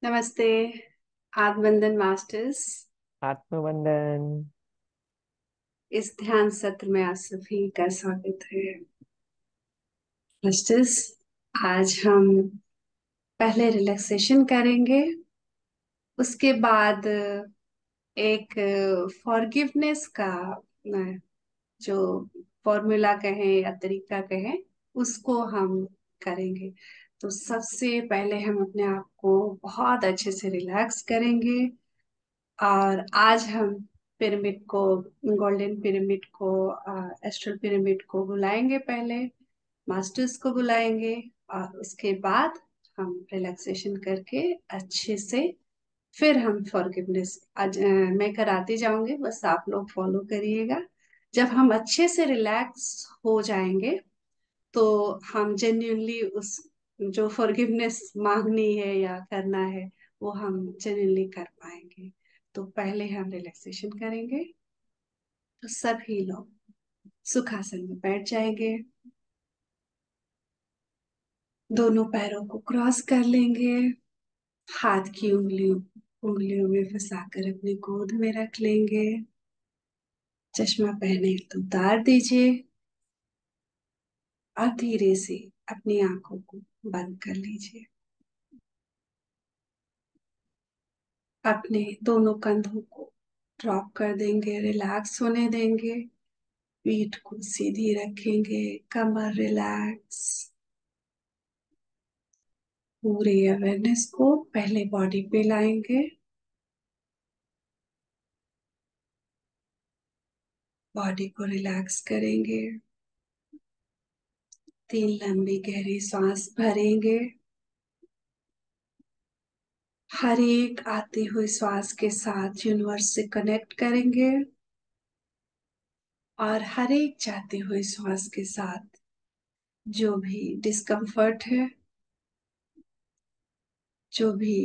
नमस्ते। आत्मबंधन मास्टर्स। आत्मबंधन। इस ध्यान सत्र में आप सभी का स्वागत है। मास्टर्स, आज हम पहले रिलैक्सेशन करेंगे। उसके बाद एक फॉरगिवनेस का जो फॉर्मूला कहें या तरीका कहें, उसको हम करेंगे। तो सबसे पहले हम अपने आप को बहुत अच्छे से रिलैक्स करेंगे। और आज हम पिरामिड को, गोल्डन पिरामिड को, एस्ट्रल पिरामिड को बुलाएंगे। पहले मास्टर्स को बुलाएंगे और उसके बाद हम रिलैक्सेशन करके अच्छे से फिर हम फॉरगिवनेस आज मैं कराती जाऊंगी, बस आप लोग फॉलो करिएगा। जब हम अच्छे से रिलैक्स हो जाएंगे तो हम जेन्युइनली उस जो फॉरगिवनेस मांगनी है या करना है वो हम जेन्युइनली कर पाएंगे। तो पहले हम रिलैक्सेशन करेंगे। तो सभी लोग सुखासन में बैठ जाएंगे। दोनों पैरों को क्रॉस कर लेंगे। हाथ की उंगलियों उंगलियों में फंसाकर अपनी गोद में रख लेंगे। चश्मा पहने तो उतार दीजिए और धीरे से अपनी आंखों को बंद कर लीजिए। अपने दोनों कंधों को ड्रॉप कर देंगे, रिलैक्स होने देंगे। पीठ को सीधी रखेंगे, कमर रिलैक्स। पूरे अवेयरनेस को पहले बॉडी पे लाएंगे। बॉडी को रिलैक्स करेंगे। 3 लंबी गहरी सांस भरेंगे। हर एक आती हुई श्वास के साथ यूनिवर्स से कनेक्ट करेंगे और हर एक जाती हुई श्वास के साथ जो भी डिस्कम्फर्ट है, जो भी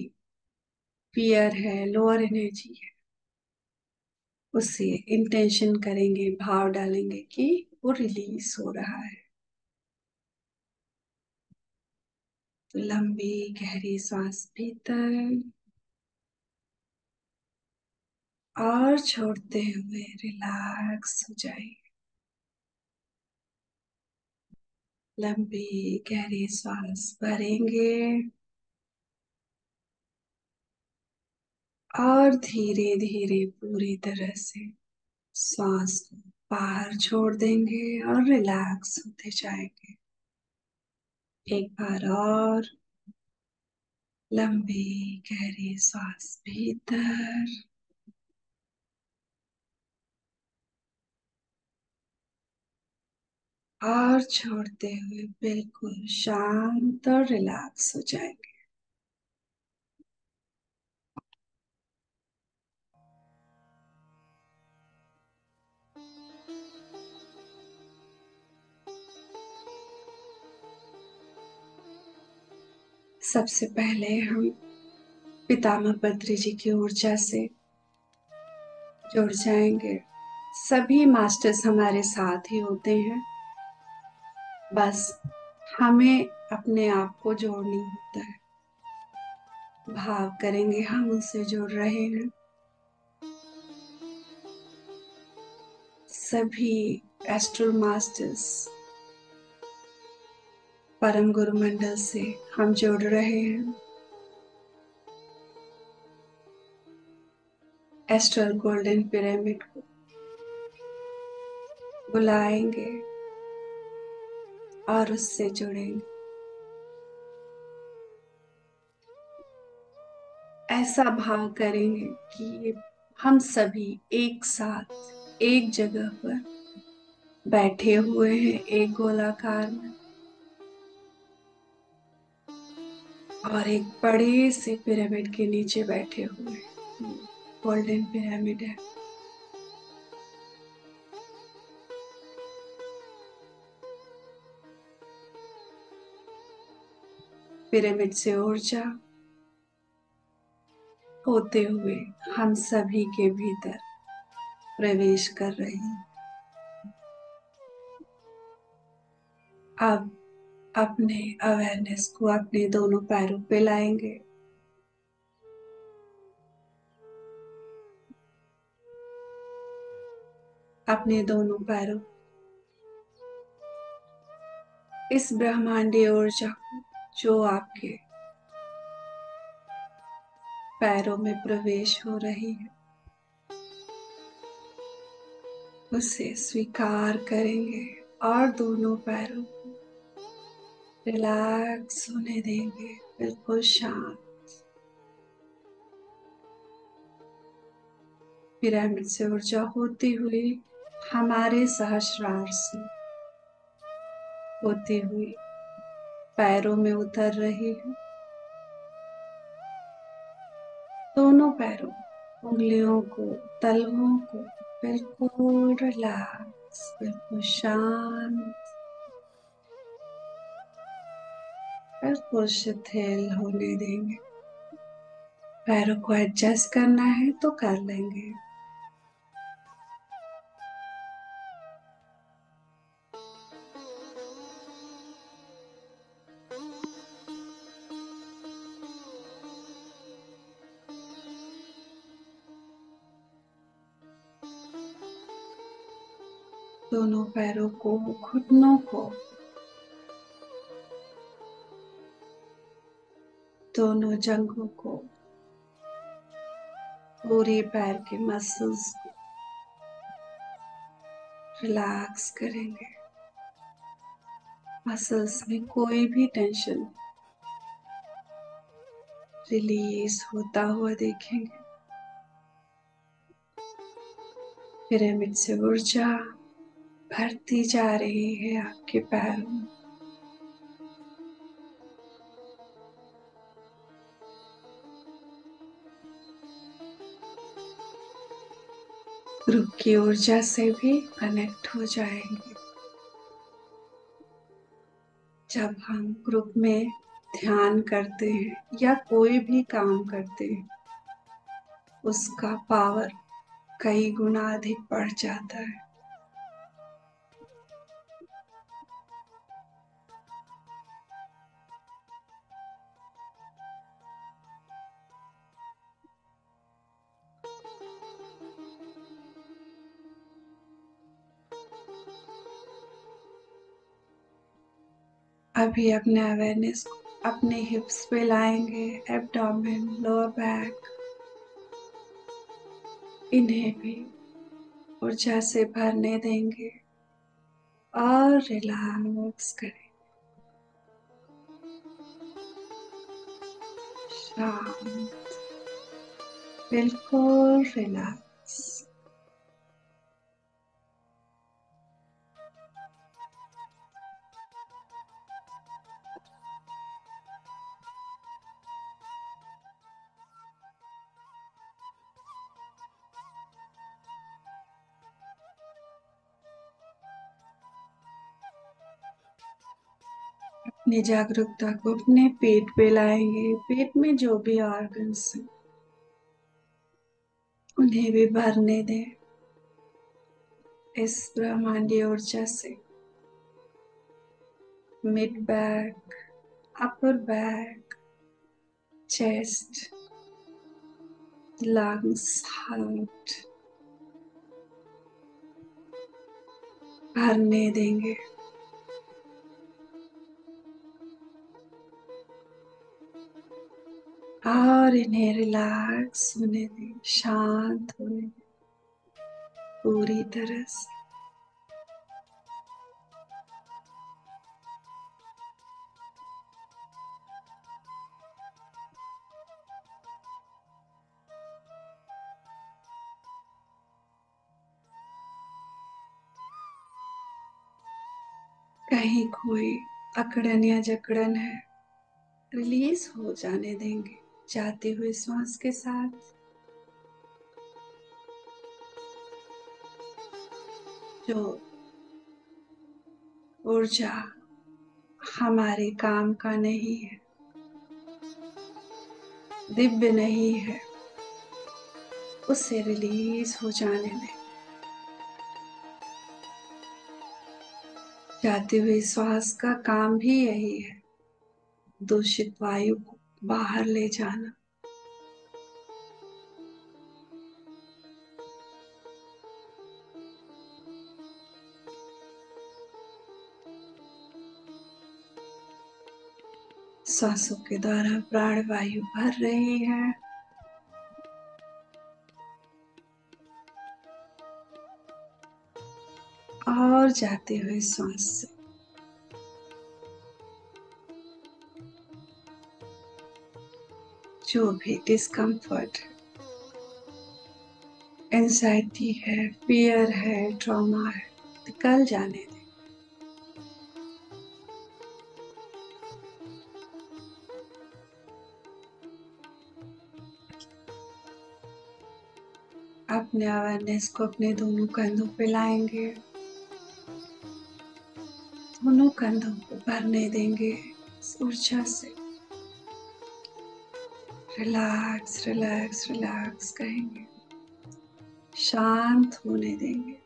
फियर है, लोअर एनर्जी है, उससे इंटेंशन करेंगे, भाव डालेंगे कि वो रिलीज हो रहा है। तो लंबी गहरी सांस भीतर और छोड़ते हुए रिलैक्स हो जाए। लंबी गहरी सांस भरेंगे और धीरे धीरे पूरी तरह से सांस को बाहर छोड़ देंगे और रिलैक्स होते जाएंगे। एक बार और लंबी गहरी सांस भीतर और छोड़ते हुए बिल्कुल शांत और रिलैक्स हो जाएंगे। सबसे पहले हम पितामह बद्री जी की ऊर्जा से जुड़ जाएंगे। सभी मास्टर्स हमारे साथ ही होते हैं, बस हमें अपने आप को जोड़नी होता है। भाव करेंगे हम उनसे जुड़ रहे हैं। सभी एस्ट्रल मास्टर्स परम गुरु मंडल से हम जुड़ रहे हैं। एस्ट्रल गोल्डन पिरामिड को बुलाएंगे और उससे जुड़ेंगे। ऐसा भाव करेंगे कि हम सभी एक साथ एक जगह पर बैठे हुए हैं, एक गोलाकार में, और एक बड़े से पिरामिड के नीचे बैठे हुए हैं। गोल्डन पिरामिड है। पिरामिड से ऊर्जा होते हुए हम सभी के भीतर प्रवेश कर रही है। अब अपने अवेयरनेस को अपने दोनों पैरों पे लाएंगे। अपने दोनों पैरों इस ब्रह्मांडीय ऊर्जा को जो आपके पैरों में प्रवेश हो रही है उसे स्वीकार करेंगे और दोनों पैरों को रिलैक्स होने देंगे, बिल्कुल शांत। पिरामिड से ऊर्जा होती हुई हमारे सहस्रार से होती हुई पैरों में उतर रही है। दोनों पैरों उंगलियों को, तलवों को बिल्कुल रिलैक्स, बिल्कुल शांत, बिल्कुल शिथिल होने देंगे। पैरों को एडजस्ट करना है तो कर लेंगे। दोनों पैरों को, घुटनों को, दोनों जंघों को, पूरे पैर के मसल्स को रिलैक्स करेंगे। मसल्स में कोई भी टेंशन रिलीज होता हुआ देखेंगे। पिरामिड से ऊर्जा भरती जा रही है आपके पैरों में। ग्रुप की ऊर्जा से भी कनेक्ट हो जाएंगे। जब हम ग्रुप में ध्यान करते हैं या कोई भी काम करते हैं उसका पावर कई गुना अधिक बढ़ जाता है। अभी अपने अवेयरनेस को अपने हिप्स पे लाएंगे, एब्डोमेन, लोअर बैक, इन्हें भी ऊर्जा से भरने देंगे और रिलैक्स करें। शांत, बिल्कुल रिलैक्स। अपनी जागरूकता को अपने पेट पे लाएंगे। पेट में जो भी ऑर्गन्स हैं उन्हें भी भरने दें इस ब्रह्मांडीय ऊर्जा से। Mid back, upper back, chest, lungs, heart भरने देंगे। और इन्हें रिलैक्स होने दें, शांत होने दें पूरी तरह से। कहीं कोई अकड़न या जकड़न है रिलीज हो जाने देंगे जाते हुए श्वास के साथ। जो ऊर्जा हमारे काम का नहीं है, दिव्य नहीं है, उसे रिलीज हो जाने दें। जाते हुए श्वास का काम भी यही है, दूषित वायु को बाहर ले जाना। सांसों के द्वारा प्राणवायु भर रही है और जाते हुए सांस से जो भी डिस्कम्फर्ट है, एंजाइटी है, फियर है, ट्रॉमा है, निकल जाने दें। अपने अवेयरनेस को अपने दोनों कंधों पे लाएंगे, दोनों कंधों को भरने देंगे इस ऊर्जा से। रिलैक्स रिलैक्स रिलैक्स कहेंगे, शांत होने देंगे।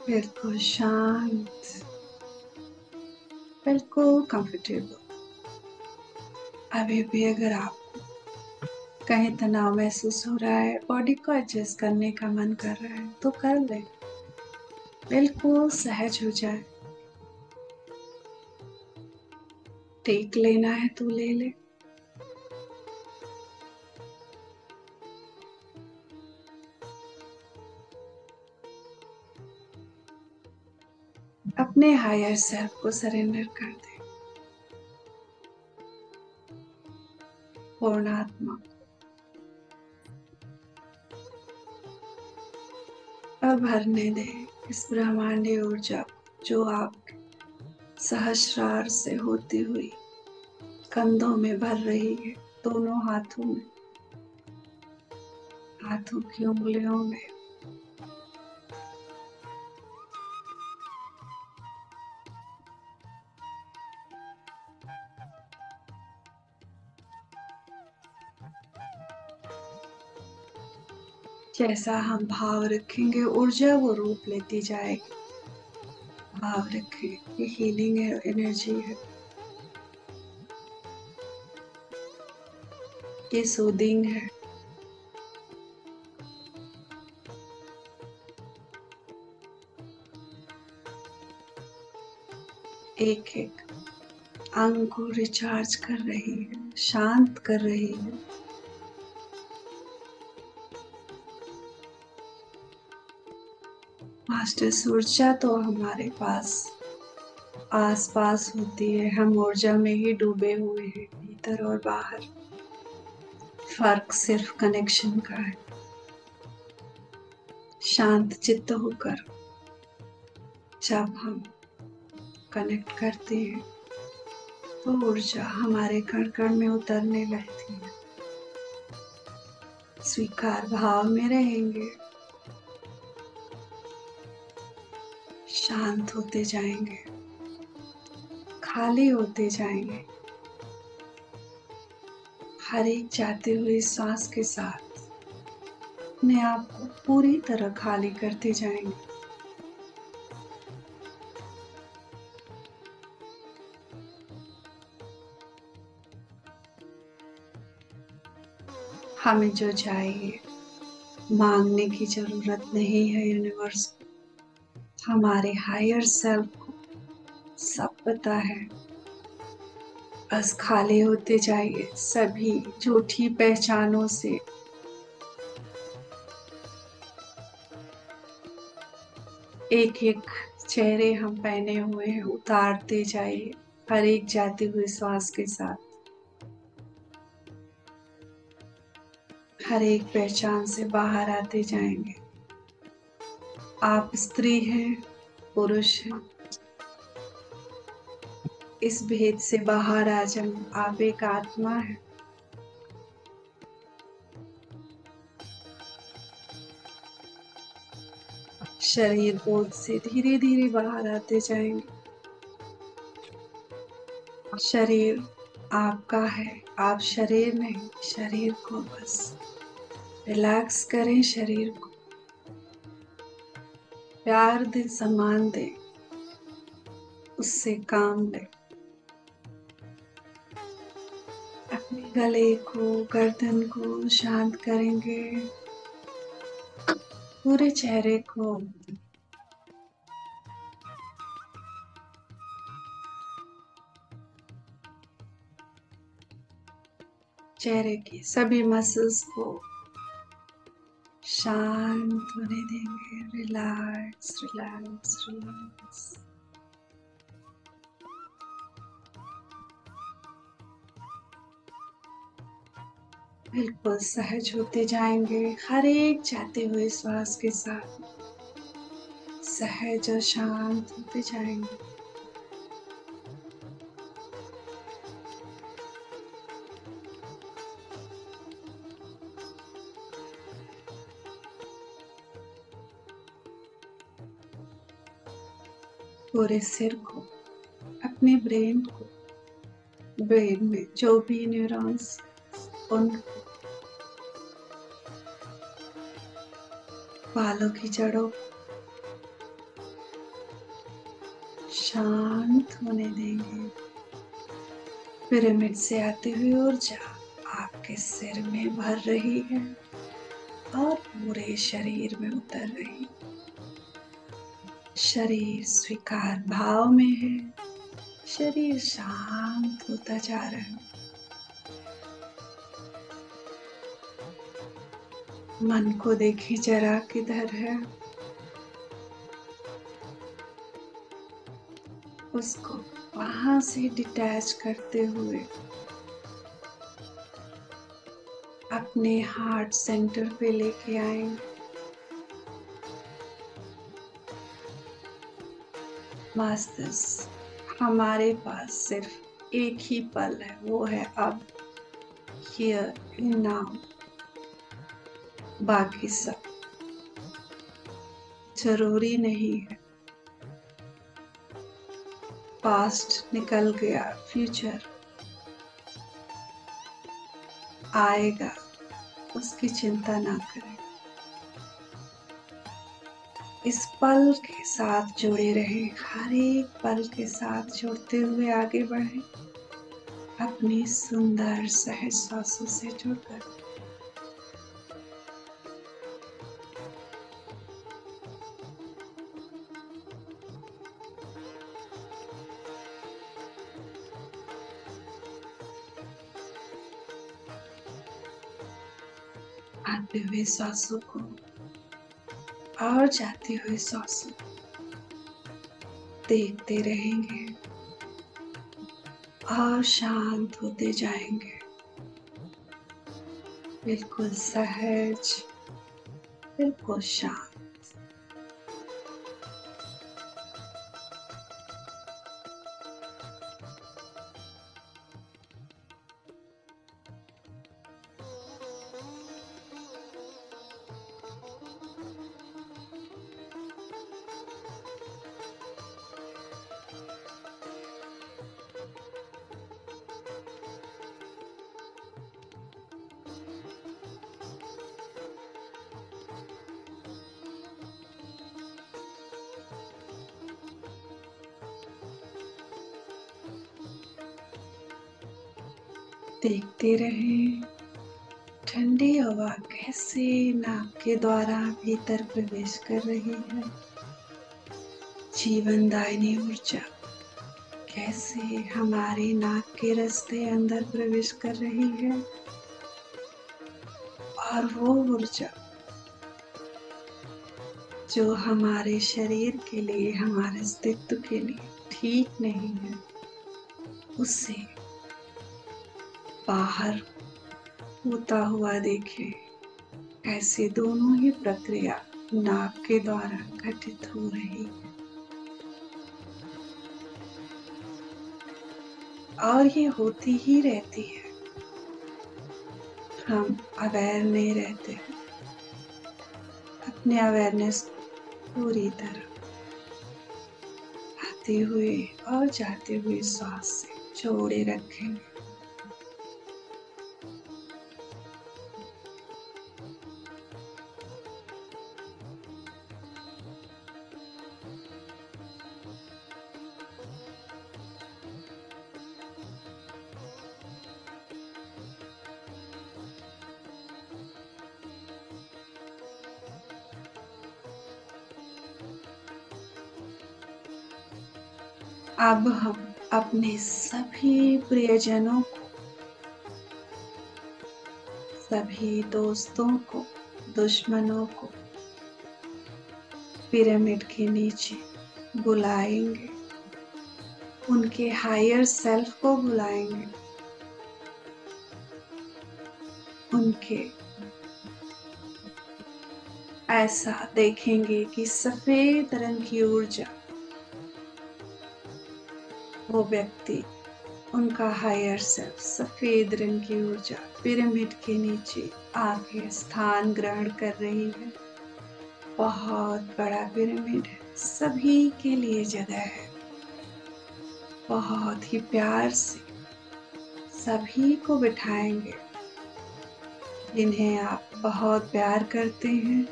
बिल्कुल शांत, बिल्कुल कंफर्टेबल। अभी भी अगर आपको कहीं तनाव महसूस हो रहा है, बॉडी को एडजस्ट करने का मन कर रहा है तो कर ले, बिल्कुल सहज हो जाए। टेक लेना है तो ले ले। अपने हायर सेल्फ को सरेंडर कर दे, पूर्ण आत्मा। अब भरने दे इस ब्रह्मांडीय ऊर्जा को जो आप सहस्रार से होती हुई कंधों में भर रही है, दोनों हाथों में, हाथों की उंगलियों में। जैसा हम भाव रखेंगे ऊर्जा वो रूप लेती जाएगी। भाव रखें, ये हीलिंग है, एनर्जी है, ये सूदिंग है। एक एक अंग को रिचार्ज कर रही है, शांत कर रही है। मास्टर ऊर्जा तो हमारे पास आस पास होती है, हम ऊर्जा में ही डूबे हुए हैं, भीतर और बाहर। फर्क सिर्फ कनेक्शन का है। शांत चित्त होकर जब हम कनेक्ट करते हैं तो ऊर्जा हमारे कण कण में उतरने लगती है। स्वीकार भाव में रहेंगे, शांत होते जाएंगे, खाली होते जाएंगे। हर एक जाते हुए सांस के साथ अपने आप को पूरी तरह खाली करते जाएंगे। हमें जो चाहिए मांगने की जरूरत नहीं है यूनिवर्स को। हमारे हायर सेल्फ को सब पता है। बस खाली होते जाइए सभी झूठी पहचानों से। एक एक चेहरे हम पहने हुए हैं उतारते जाइए हर एक जाते हुए श्वास के साथ। हर एक पहचान से बाहर आते जाएंगे। आप स्त्री हैं, पुरुष हैं, इस भेद से बाहर आ जाएं। आप एक आत्मा है। शरीर बोध से धीरे धीरे बाहर आते जाएंगे। शरीर आपका है, आप शरीर नहीं। शरीर को बस रिलैक्स करें, शरीर को प्यार दे, सम्मान दे, उससे काम ले। अपने गले को, गर्दन को शांत करेंगे, पूरे चेहरे को। चेहरे की सभी मसल्स को शांत होने देंगे। Relax relax relax. बिल्कुल सहज होते जाएंगे हर एक जाते हुए श्वास के साथ। सहज और शांत होते जाएंगे। पूरे सिर को, अपने ब्रेन को, ब्रेन में जो भी न्यूरॉन्स, उनको, बालों की जड़ों को शांत होने देंगे। पिरामिड से आती हुई ऊर्जा आपके सिर में भर रही है और पूरे शरीर में उतर रही। शरीर स्वीकार भाव में है। शरीर शांत होता जा रहा है। मन को देखिए जरा किधर है। उसको वहां से डिटैच करते हुए अपने हार्ट सेंटर पे लेके आएंगे। मस्तिष्क, हमारे पास सिर्फ एक ही पल है, वो है अब, हियर इन नाउ। बाकी सब जरूरी नहीं है। पास्ट निकल गया, फ्यूचर आएगा, उसकी चिंता ना करें। इस पल के साथ जुड़े रहे, हर एक पल के साथ जुड़ते हुए आगे बढ़े, अपनी सुंदर सहज सांसों से जुड़कर। आते हुए सांसों को और जाते हुए सांसों को देखते रहेंगे और शांत होते जाएंगे। बिल्कुल सहज, बिल्कुल शांत। देखते रहें ठंडी हवा कैसे नाक के द्वारा भीतर प्रवेश कर रही है। जीवनदायिनी ऊर्जा कैसे हमारी नाक के रास्ते अंदर प्रवेश कर रही है। और वो ऊर्जा जो हमारे शरीर के लिए, हमारे अस्तित्व के लिए ठीक नहीं है, उससे बाहर होता हुआ देखें। ऐसे दोनों ही प्रक्रिया नाक के द्वारा घटित हो रही है और ये होती ही रहती है। हम अवेयर नहीं रहते। अपने अवेयरनेस को पूरी तरह आते हुए और जाते हुए श्वास से जोड़े रखेंगे। अब हम अपने सभी प्रियजनों को, सभी दोस्तों को, दुश्मनों को पिरामिड के नीचे बुलाएंगे, उनके हायर सेल्फ को बुलाएंगे, उनके ऐसा देखेंगे कि सफेद रंग की ऊर्जा, वो व्यक्ति, उनका हायर सेल्फ सफेद रंग की ऊर्जा पिरामिड के नीचे आके स्थान ग्रहण कर रही है। बहुत बड़ा पिरामिड है, सभी के लिए जगह है। बहुत ही प्यार से सभी को बिठाएंगे जिन्हें आप बहुत प्यार करते हैं,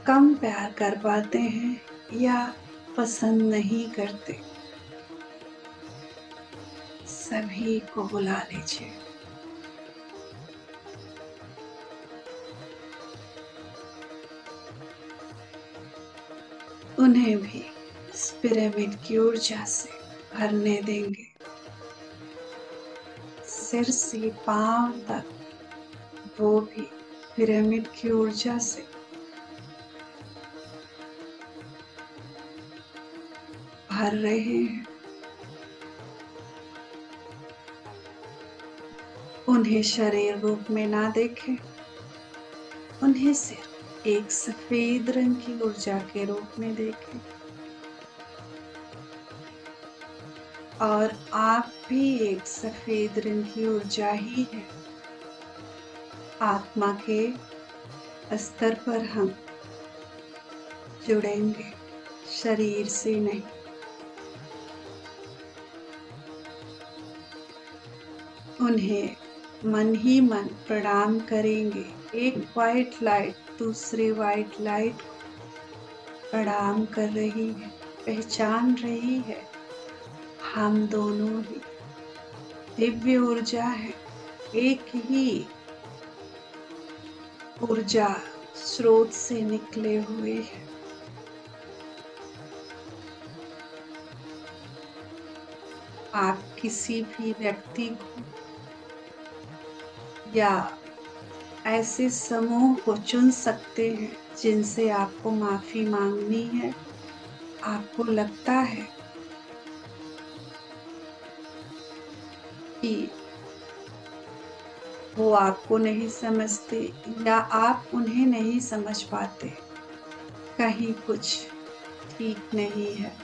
कम प्यार कर पाते हैं या पसंद नहीं करते, सभी को बुला लीजिए। उन्हें भी इस पिरामिड की ऊर्जा से भरने देंगे। सिर से पांव तक वो भी पिरामिड की ऊर्जा से भर रहे हैं। उन्हें शरीर रूप में ना देखें, उन्हें सिर्फ एक सफेद रंग की ऊर्जा के रूप में देखें। और आप भी एक सफेद रंग की ऊर्जा ही है। आत्मा के स्तर पर हम जुड़ेंगे, शरीर से नहीं। उन्हें मन ही मन प्रणाम करेंगे। एक वाइट लाइट दूसरे वाइट लाइट को प्रणाम कर रही है, पहचान रही है। हम दोनों ही दिव्य ऊर्जा है, एक ही ऊर्जा स्रोत से निकले हुए हैं। आप किसी भी व्यक्ति को या ऐसे समूह को चुन सकते हैं जिनसे आपको माफी मांगनी है। आपको लगता है कि वो आपको नहीं समझते या आप उन्हें नहीं समझ पाते, कहीं कुछ ठीक नहीं है।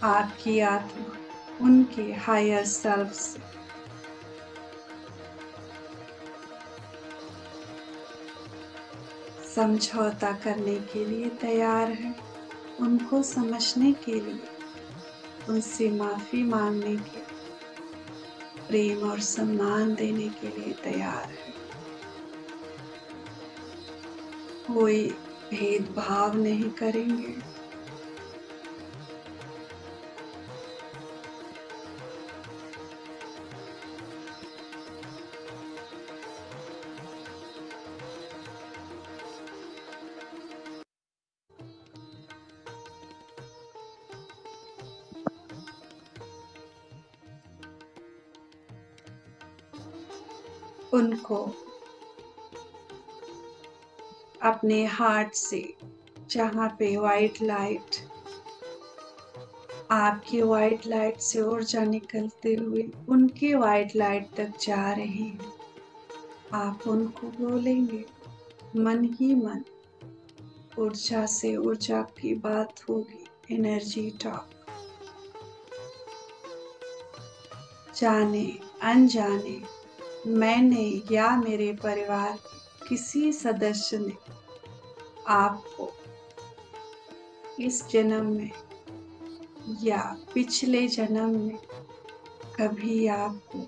आपकी आत्मा उनके हायर सेल्फ से समझौता करने के लिए तैयार है, उनको समझने के लिए, उनसे माफी मांगने के लिए, प्रेम और सम्मान देने के लिए तैयार है। कोई भेदभाव नहीं करेंगे। उनको अपने हार्ट से, जहाँ पे वाइट लाइट, आपकी वाइट लाइट से ऊर्जा निकलते हुए उनके वाइट लाइट तक जा रही है, आप उनको बोलेंगे मन ही मन। ऊर्जा से ऊर्जा की बात होगी, एनर्जी टॉक। जाने अनजाने मैंने या मेरे परिवार के किसी सदस्य ने आपको इस जन्म में या पिछले जन्म में कभी आपको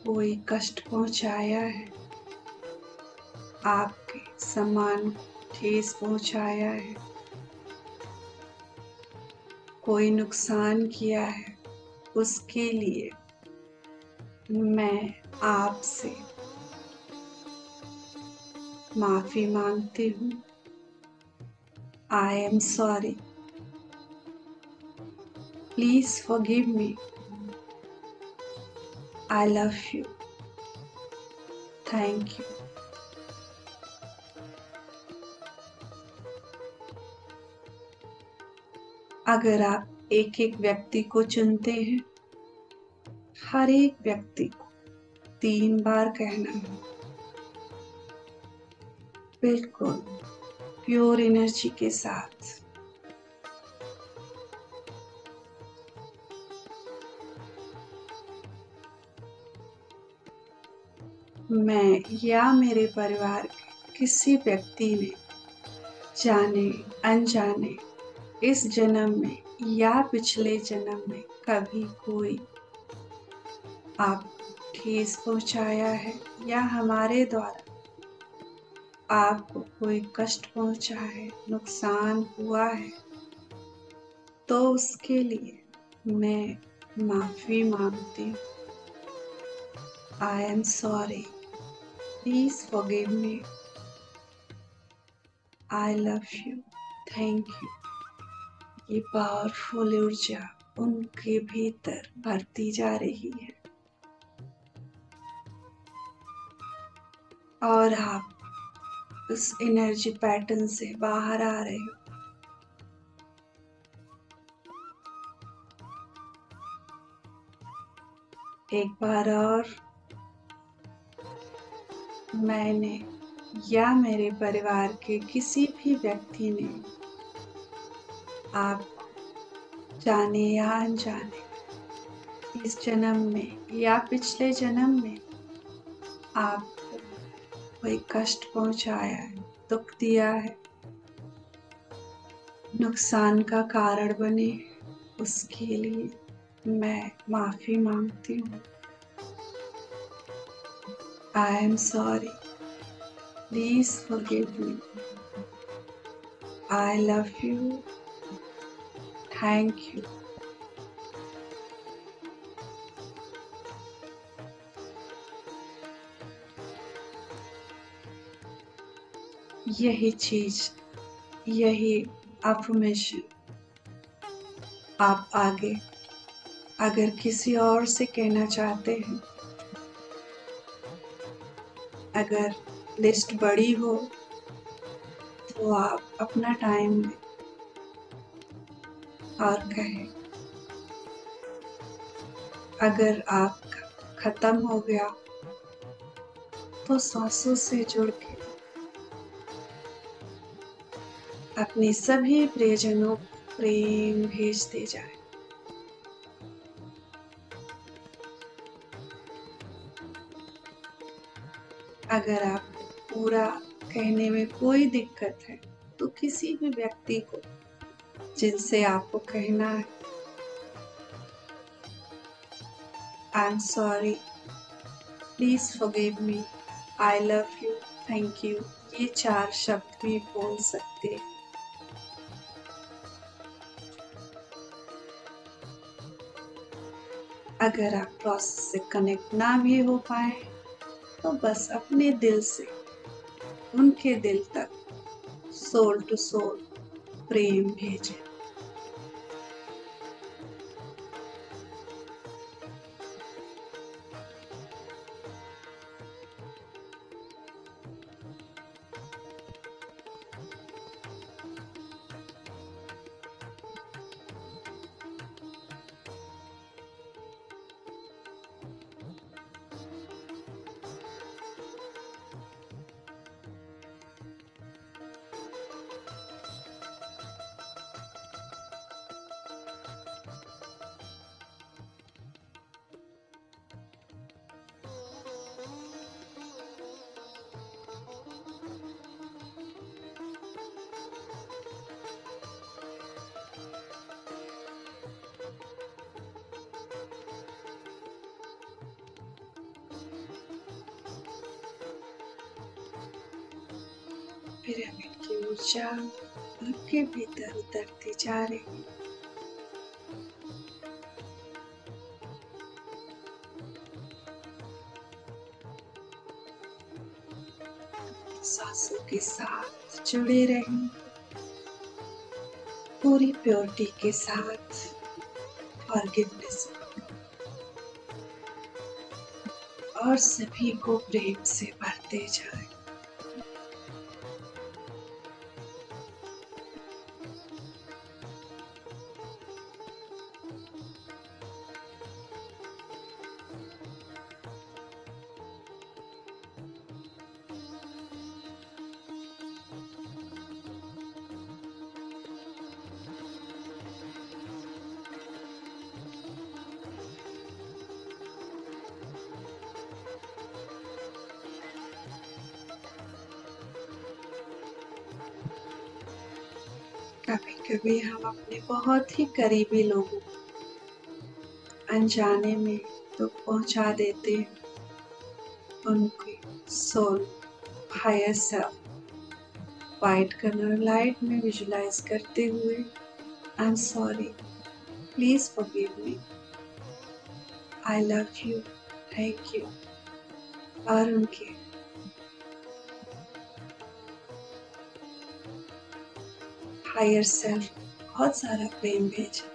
कोई कष्ट पहुंचाया है, आपके सम्मान को ठेस पहुंचाया है, कोई नुकसान किया है, उसके लिए मैं आपसे माफी मांगती हूँ। आई am sorry. Please forgive me. I love you. Thank you. अगर आप एक एक व्यक्ति को चुनते हैं, हर एक व्यक्ति को 3 बार कहना है, बिल्कुल प्योर एनर्जी के साथ। मैं या मेरे परिवार के किसी व्यक्ति ने जाने अनजाने इस जन्म में या पिछले जन्म में कभी कोई आपको ठेस पहुंचाया है या हमारे द्वारा आपको कोई कष्ट पहुंचा है, नुकसान हुआ है, तो उसके लिए मैं माफी मांगती हूँ। आई am sorry, please forgive me. I love you, thank you. ये पावरफुल ऊर्जा उनके भीतर भरती जा रही है और आप उस एनर्जी पैटर्न से बाहर आ रहे हो। एक बार और, मैंने या मेरे परिवार के किसी भी व्यक्ति ने आपको जाने या अनजाने इस जन्म में या पिछले जन्म में आपको कोई कष्ट पहुंचाया है, दुख दिया है, नुकसान का कारण बने, उसके लिए मैं माफी मांगती हूँ। आई am sorry, please forgive me. I love you, thank you. यही चीज, यही अफर्मेशन आप आगे अगर किसी और से कहना चाहते हैं, अगर लिस्ट बड़ी हो तो आप अपना टाइम लें और कहें। अगर आपका खत्म हो गया तो सांसों से जुड़ के अपने सभी प्रियजनों को प्रेम भेजते जाएं। अगर आपको पूरा कहने में कोई दिक्कत है तो किसी भी व्यक्ति को जिनसे आपको कहना है आई am sorry, please forgive me, I love you, thank you, ये 4 शब्द भी बोल सकते हैं। अगर आप प्रोसेस से कनेक्ट ना भी हो पाए तो बस अपने दिल से उनके दिल तक सोल टू सोल प्रेम भेजें। पिरामिड की ऊर्जा आपके भीतर उतरती जा रही है। सांसों के साथ जुड़े रहें, पूरी प्योरिटी के साथ। फॉरगिवनेस और सभी को प्रेम से भरते जाए। कभी कभी हम अपने बहुत ही करीबी लोगों अनजाने में दुख पहुंचा देते हैं। उनकी soul, higher self white colour light में विजुलाइज करते हुए, I am sorry, please forgive me, I love you, thank you, और उनके हायर सेल्फ बहुत सारा प्रेम भेजा।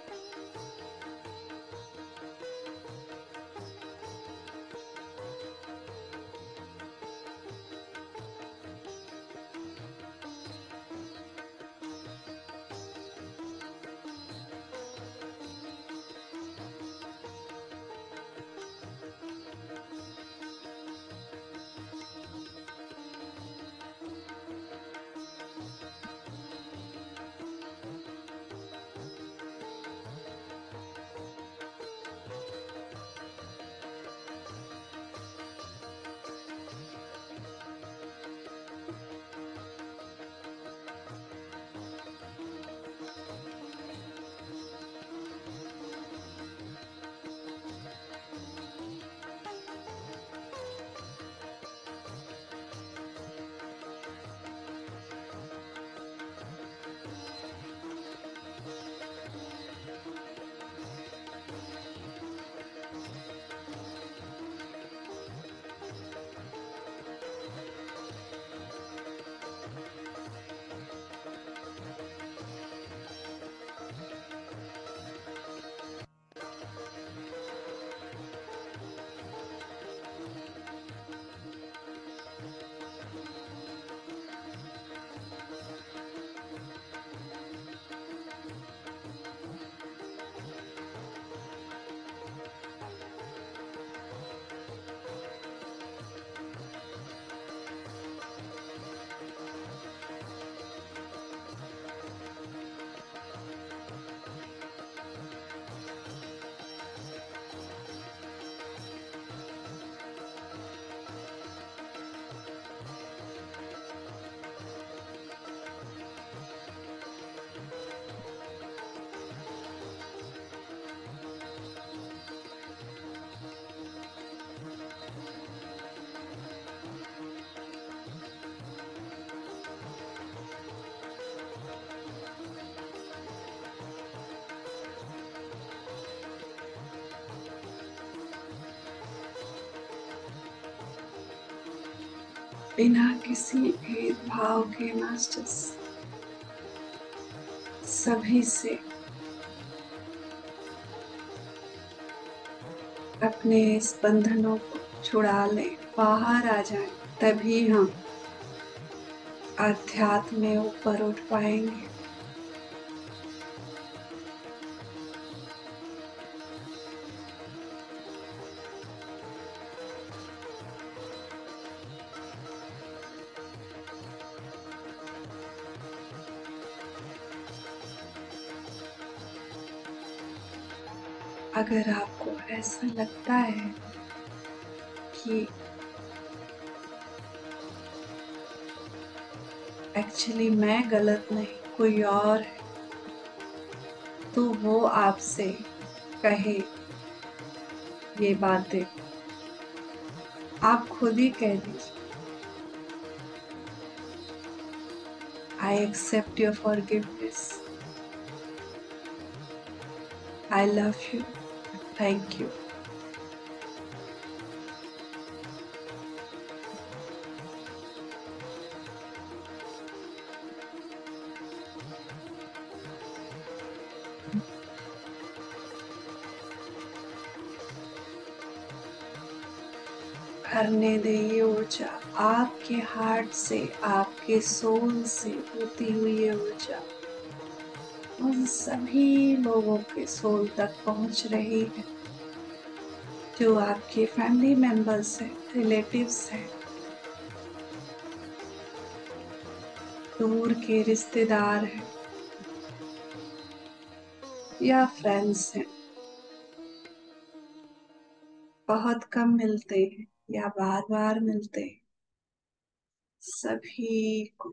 बिना किसी भेदभाव के मास्टर्स सभी से अपने इस बंधनों को छुड़ा लें, बाहर आ जाएं, तभी हम अध्यात्म में ऊपर उठ पाएंगे। अगर आपको ऐसा लगता है कि एक्चुअली मैं गलत नहीं, कोई और है, तो वो आपसे कहे ये बातें, आप खुद ही कह दीजिए, I accept your forgiveness, I love you, thank you. भरने दे ये ऊर्जा आपके हार्ट से, आपके सोल से होती हुई ये ऊर्जा उन सभी लोगों के सोल तक पहुंच रही है जो आपके फैमिली मेंबर्स हैं, रिलेटिव्स हैं, दूर के रिश्तेदार हैं या फ्रेंड्स हैं, बहुत कम मिलते हैं या बार बार मिलते हैं, सभी को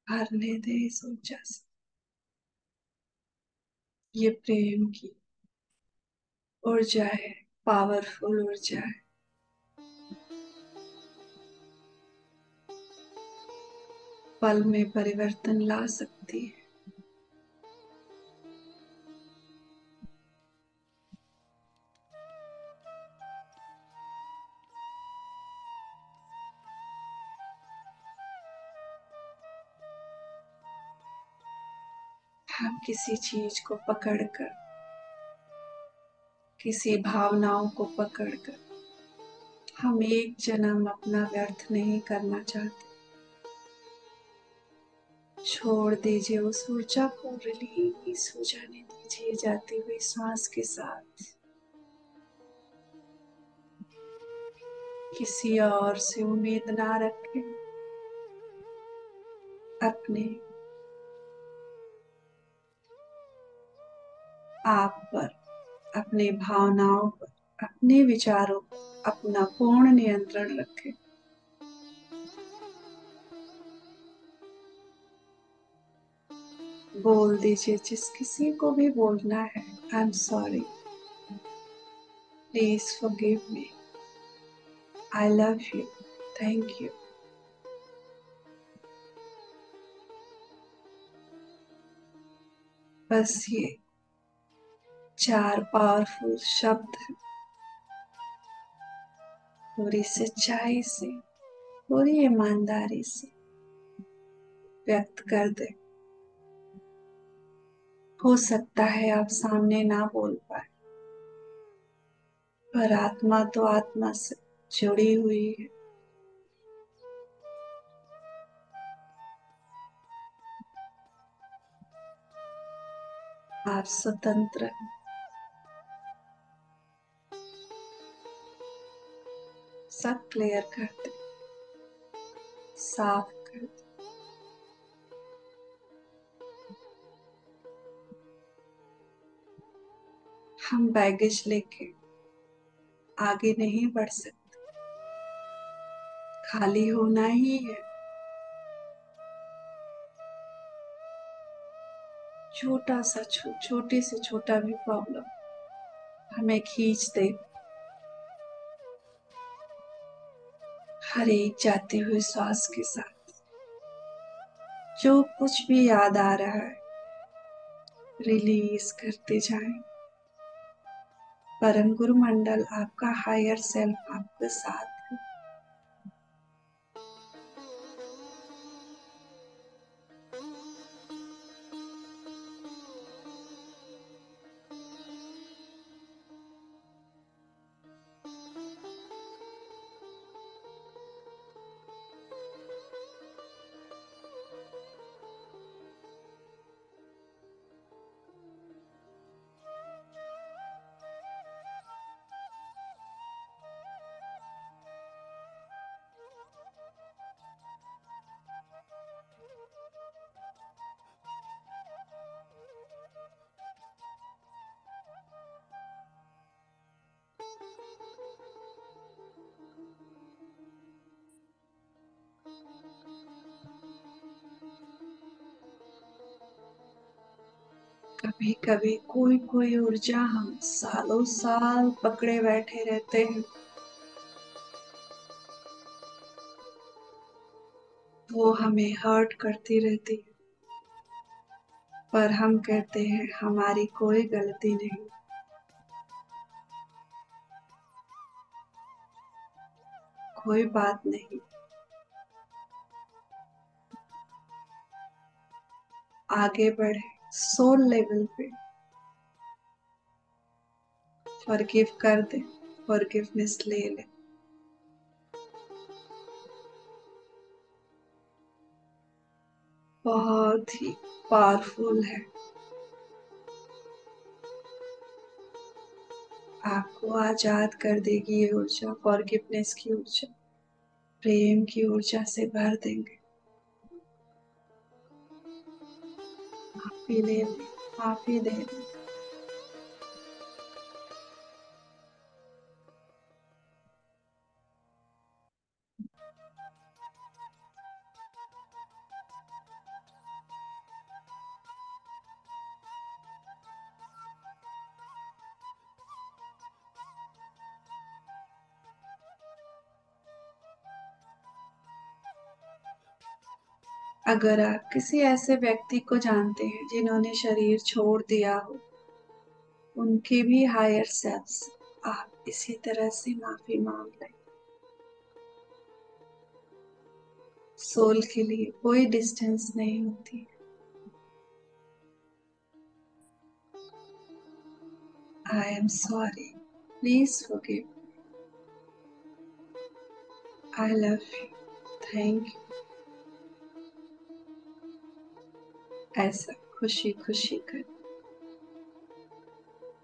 भरने दे इस ऊर्जा से। ये प्रेम की ऊर्जा है, पावरफुल ऊर्जा है। पल में परिवर्तन ला सकती है। हम किसी चीज को पकड़कर, किसी भावनाओं को पकड़कर हम एक जन्म अपना व्यर्थ नहीं करना चाहते। छोड़ दीजिए उस ऊर्जा को, रिलीज हो जाने दीजिए जाती हुई सांस के साथ। किसी और से उम्मीद ना रखें, अपने आप पर, अपने भावनाओं पर, अपने विचारों पर अपना पूर्ण नियंत्रण रखें। बोल दीजिए जिस किसी को भी बोलना है, आई am sorry, please forgive me, I love you, thank you. बस ये 4 पावरफुल शब्द हैं, पूरी सच्चाई से, पूरी ईमानदारी से व्यक्त कर दे। हो सकता है आप सामने ना बोल पाए, पर आत्मा तो आत्मा से जुड़ी हुई है। आप स्वतंत्र हैं। सब क्लियर कर दे, साफ कर दे। हम बैगेज लेके आगे नहीं बढ़ सकते, खाली होना ही है। छोटा सा छोटे से छोटा भी प्रॉब्लम हमें खींच दे, हर एक जाते हुए श्वास के साथ जो कुछ भी याद आ रहा है रिलीज करते जाएं। परम गुरु मंडल, आपका हायर सेल्फ आपके साथ है। कभी कभी कोई कोई ऊर्जा हम सालों साल पकड़े बैठे रहते हैं, वो हमें हर्ट करती रहती है, पर हम कहते हैं हमारी कोई गलती नहीं, कोई बात नहीं। आगे बढ़े सोल लेवल पे, फॉरगिव कर दे, फॉरगिवनेस ले ले। बहुत ही पावरफुल है। आपको आजाद कर देगी ये ऊर्जा, फॉरगिवनेस की ऊर्जा, प्रेम की ऊर्जा से भर देंगे। माफी ले ले, माफी दे ले। अगर आप किसी ऐसे व्यक्ति को जानते हैं जिन्होंने शरीर छोड़ दिया हो, उनके भी हायर सेल्फ से आप इसी तरह से माफी मांग लें। सोल के लिए कोई डिस्टेंस नहीं होती। आई am sorry, please forgive, I love you, thank you. ऐसा खुशी खुशी कर,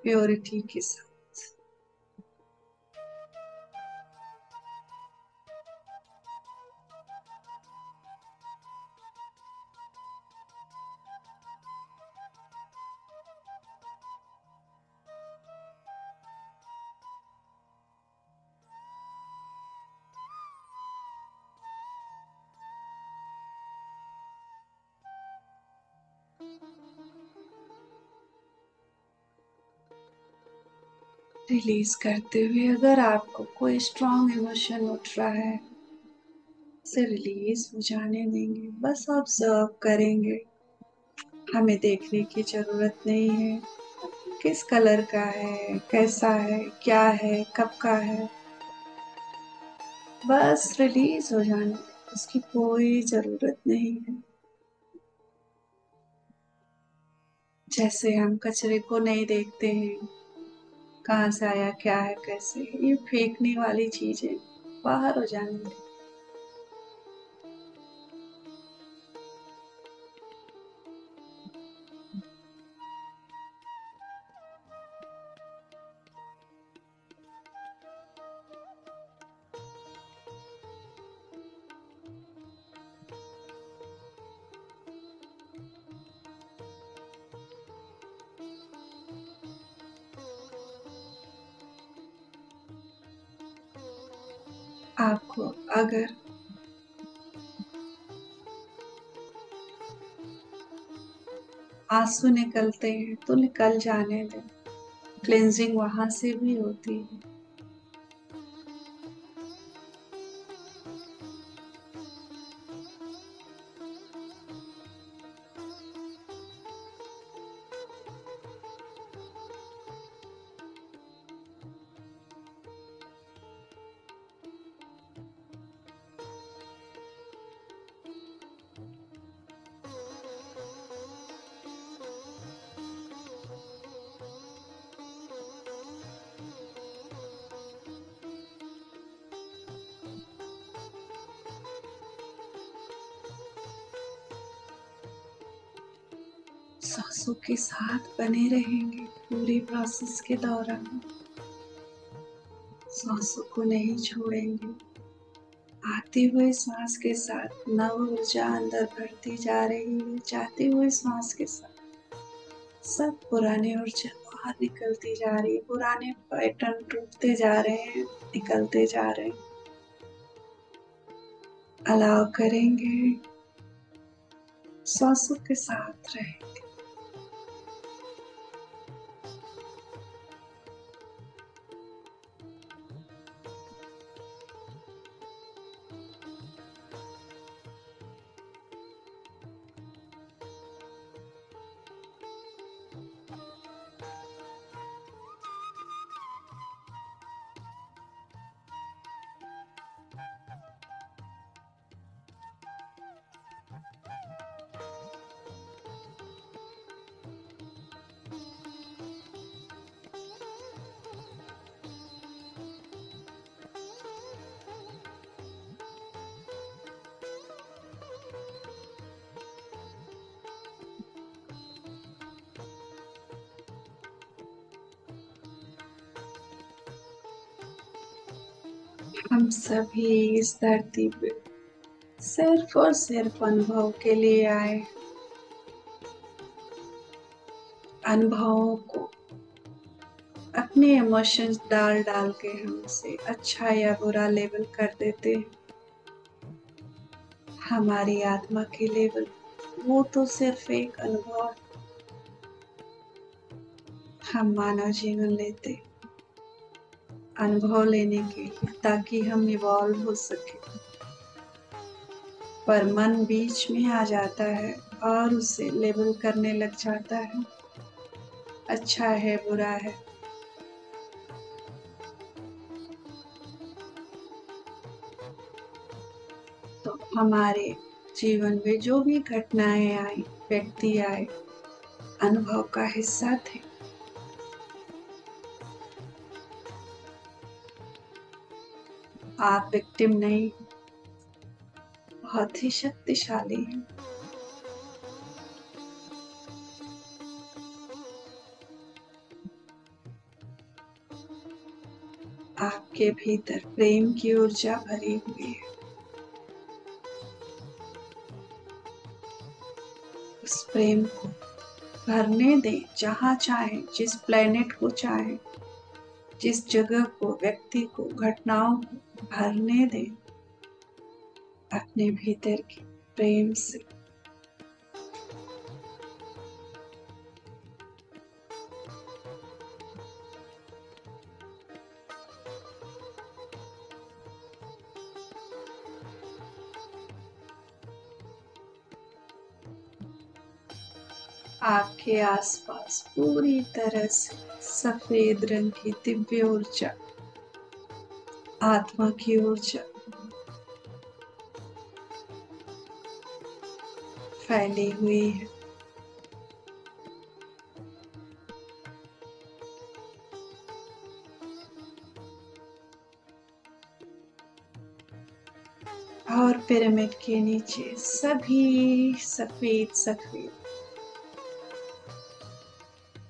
प्योरिटी के साथ। रिलीज करते हुए अगर आपको कोई स्ट्रॉन्ग इमोशन उठ रहा है, उसे रिलीज हो जाने देंगे। बस ऑब्जर्व करेंगे। हमें देखने की जरूरत नहीं है किस कलर का है, कैसा है, क्या है, कब का है। बस रिलीज हो जाने दें, उसकी कोई जरूरत नहीं है। जैसे हम कचरे को नहीं देखते हैं, कहाँ से आया, क्या है, कैसे है, ये फेंकने वाली चीजें बाहर हो जाने दें। आपको अगर आंसू निकलते हैं तो निकल जाने दें, क्लेंजिंग वहां से भी होती है। सांसों के साथ बने रहेंगे पूरी प्रोसेस के दौरान। सांसों को नहीं छोड़ेंगे। आती हुई सांस के साथ नव ऊर्जा अंदर भरती जा रही है, जाती हुई सांस के साथ सब पुरानी ऊर्जा बाहर निकलती जा रही है। पुराने पैटर्न टूटते जा रहे हैं, निकलते जा रहे हैं। अलाउ करेंगे, सांसों के साथ रहे। हम सभी इस धरती पे सिर्फ और सिर्फ अनुभव के लिए आए। अनुभवों को अपने इमोशंस डाल डाल के हम उसे अच्छा या बुरा लेबल कर देते हैं। हमारी आत्मा के लेवल वो तो सिर्फ एक अनुभव। हम मानव जीवन लेते अनुभव लेने के लिए ताकि हम इवॉल्व हो सके, पर मन बीच में आ जाता है और उसे लेबल करने लग जाता है, अच्छा है बुरा है। तो हमारे जीवन में जो भी घटनाएं आई, व्यक्ति आए, अनुभव का हिस्सा थे। आप विक्टिम नहीं, बहुत ही शक्तिशाली हैं। आपके भीतर प्रेम की ऊर्जा भरी हुई है। उस प्रेम को भरने दें जहाँ चाहे, जिस प्लेनेट को चाहे, जिस जगह को, व्यक्ति को, घटनाओं को भरने दें अपने भीतर के प्रेम से। आपके आसपास पूरी तरह से सफेद रंग की दिव्य ऊर्जा, आत्मा की ऊर्जा फैली हुई है। और पिरामिड के नीचे सभी सफेद सफेद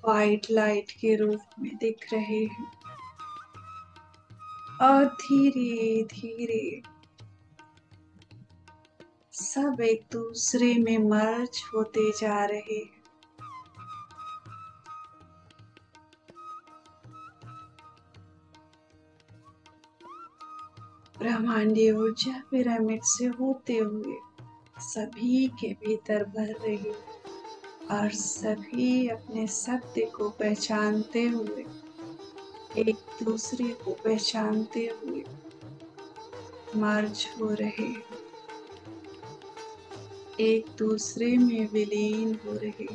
व्हाइट लाइट के रूप में दिख रहे हैं और धीरे धीरे सब एक दूसरे में मर्ज होते जा रहे हैं। ब्रह्मांडीय ऊर्जा पिरामिड से होते हुए सभी के भीतर भर रही और सभी अपने सत्य को पहचानते हुए, एक दूसरे को पहचानते हुए मर्ज हो रहे, एक दूसरे में विलीन हो रहे।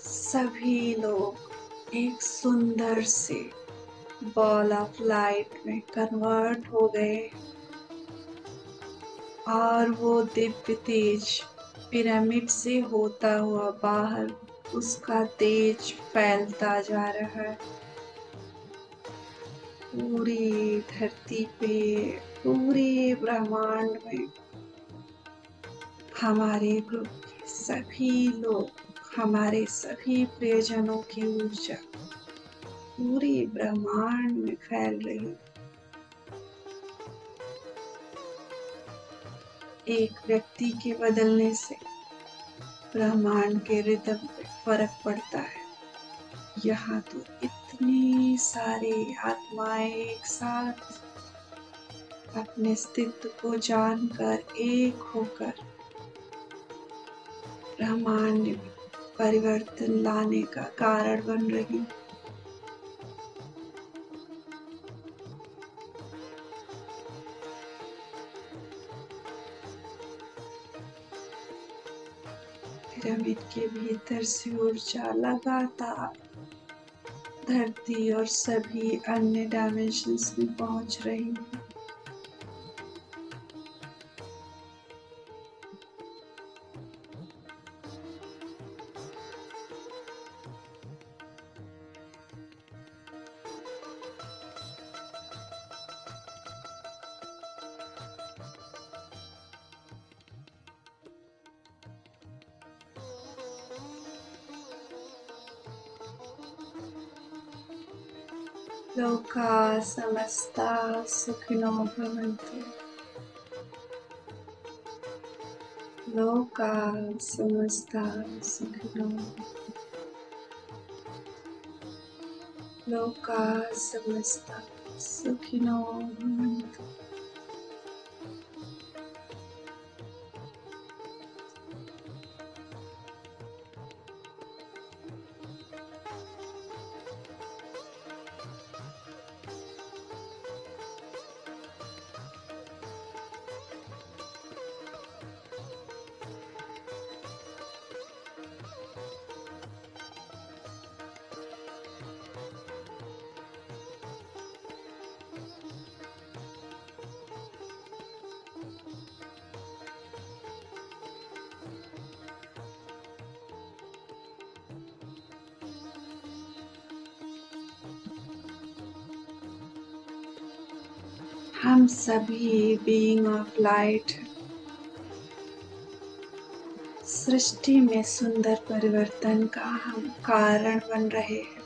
सभी लोग एक सुंदर से बॉल ऑफ लाइट में कन्वर्ट हो गए और वो दिव्य तेज पिरामिड से होता हुआ बाहर उसका तेज फैलता जा रहा है। पूरी धरती पे, पूरे ब्रह्मांड में हमारे ग्रुप के सभी लोग, हमारे सभी प्रियजनों की ऊर्जा पूरे ब्रह्मांड में फैल रही। एक व्यक्ति के बदलने से ब्रह्मांड के रिदम पे फर्क पड़ता है। यहाँ तो इतनी सारी आत्माएं एक साथ अपने अस्तित्व को जानकर एक होकर ब्रह्मांड में परिवर्तन लाने का कारण बन रही। पिरामिड के भीतर से ऊर्जा लगातार धरती और सभी अन्य डायमेंशंस में पहुंच रही है। लोका समस्ता सुखिनो भवन्तु। लोका समस्ता सुखिनो। लोका समस्ता सुखिनो भवन्तु। हम सभी बीइंग ऑफ लाइट सृष्टि में सुंदर परिवर्तन का हम कारण बन रहे हैं।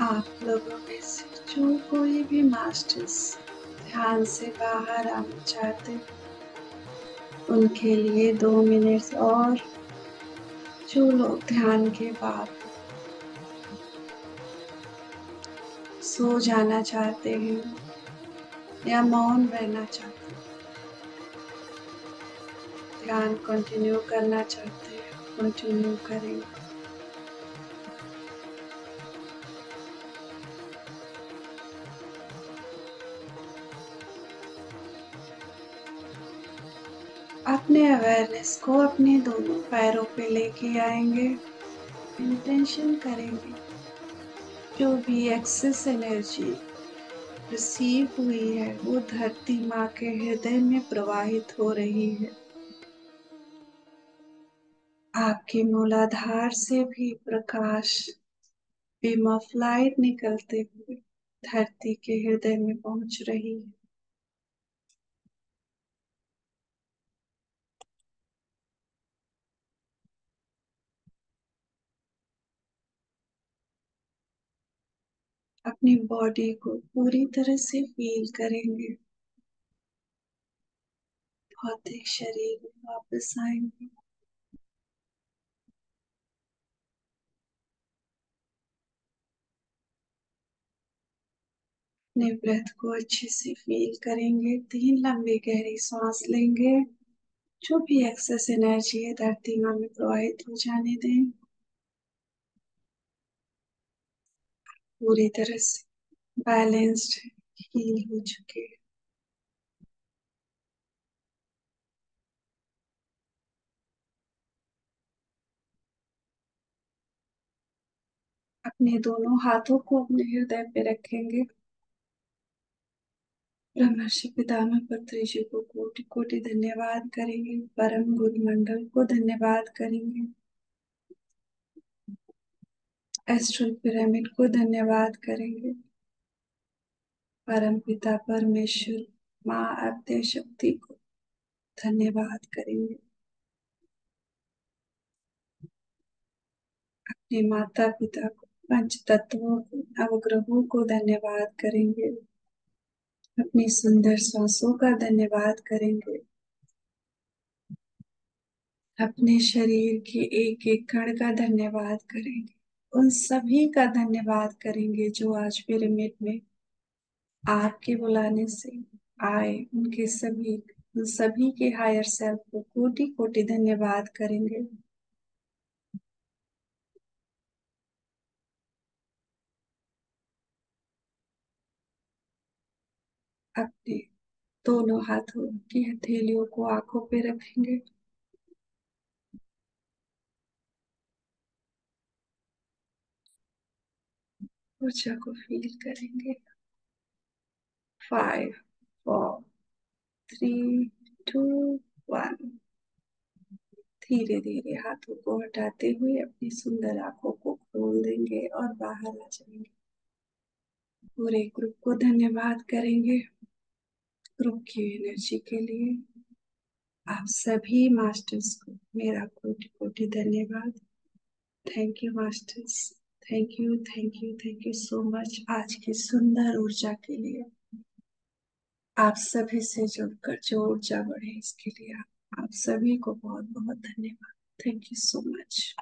आप लोगों में से जो कोई भी मास्टर्स ध्यान से बाहर आना चाहते हैं, उनके लिए 2 मिनट और। जो लोग ध्यान के बाद सो जाना चाहते हैं या मौन रहना चाहते हैं, ध्यान कंटिन्यू करना चाहते हैं, कंटिन्यू करेंगे। अपने अवेयरनेस को अपने दोनों पैरों पे लेके आएंगे। इंटेंशन करेंगे जो भी एक्सेस एनर्जी रिसीव हुई है वो धरती माँ के हृदय में प्रवाहित हो रही है। आपके मूलाधार से भी प्रकाश बीम ऑफ लाइट निकलते हुए धरती के हृदय में पहुंच रही है। अपनी बॉडी को पूरी तरह से फील करेंगे। भौतिक शरीर में वापस आएंगे। अपने ब्रेथ को अच्छे से फील करेंगे। 3 लंबी गहरी सांस लेंगे। जो भी एक्सेस एनर्जी है धरती माँ में प्रवाहित हो जाने दें। पूरी तरह से बैलेंस्ड हील हो चुके। अपने दोनों हाथों को अपने हृदय पे रखेंगे। ब्रह्मर्षि पितामह पत्री जी को कोटि कोटि धन्यवाद करेंगे। परम गुरु मंडल को धन्यवाद करेंगे। एस्ट्रल पिरामिड को धन्यवाद करेंगे। परम पिता परमेश्वर माँ आद्य शक्ति को धन्यवाद करेंगे। अपने माता पिता को, पंच तत्वों को, नवग्रहों को धन्यवाद करेंगे। अपनी सुंदर सांसों का धन्यवाद करेंगे। अपने शरीर के एक एक कण का धन्यवाद करेंगे। उन सभी का धन्यवाद करेंगे जो आज पिरामिड में आपके बुलाने से आए। उनके सभी उन सभी के हायर सेल्फ को कोटि कोटि धन्यवाद करेंगे। अपने दोनों हाथों की हथेलियों को आंखों पे रखेंगे। ऊर्जा को फील करेंगे। 5 4 3 2 1। धीरे धीरे हाथों को हटाते हुए अपनी सुंदर आंखों को खोल देंगे और बाहर आ जाएंगे। पूरे ग्रुप को धन्यवाद करेंगे। ग्रुप की एनर्जी के लिए आप सभी मास्टर्स को मेरा कोटि कोटि धन्यवाद। Thank you masters. Thank you thank you thank you so much आज की सुंदर ऊर्जा के लिए। आप सभी से जुड़कर जो ऊर्जा बढ़े इसके लिए आप सभी को बहुत बहुत धन्यवाद। Thank you so much.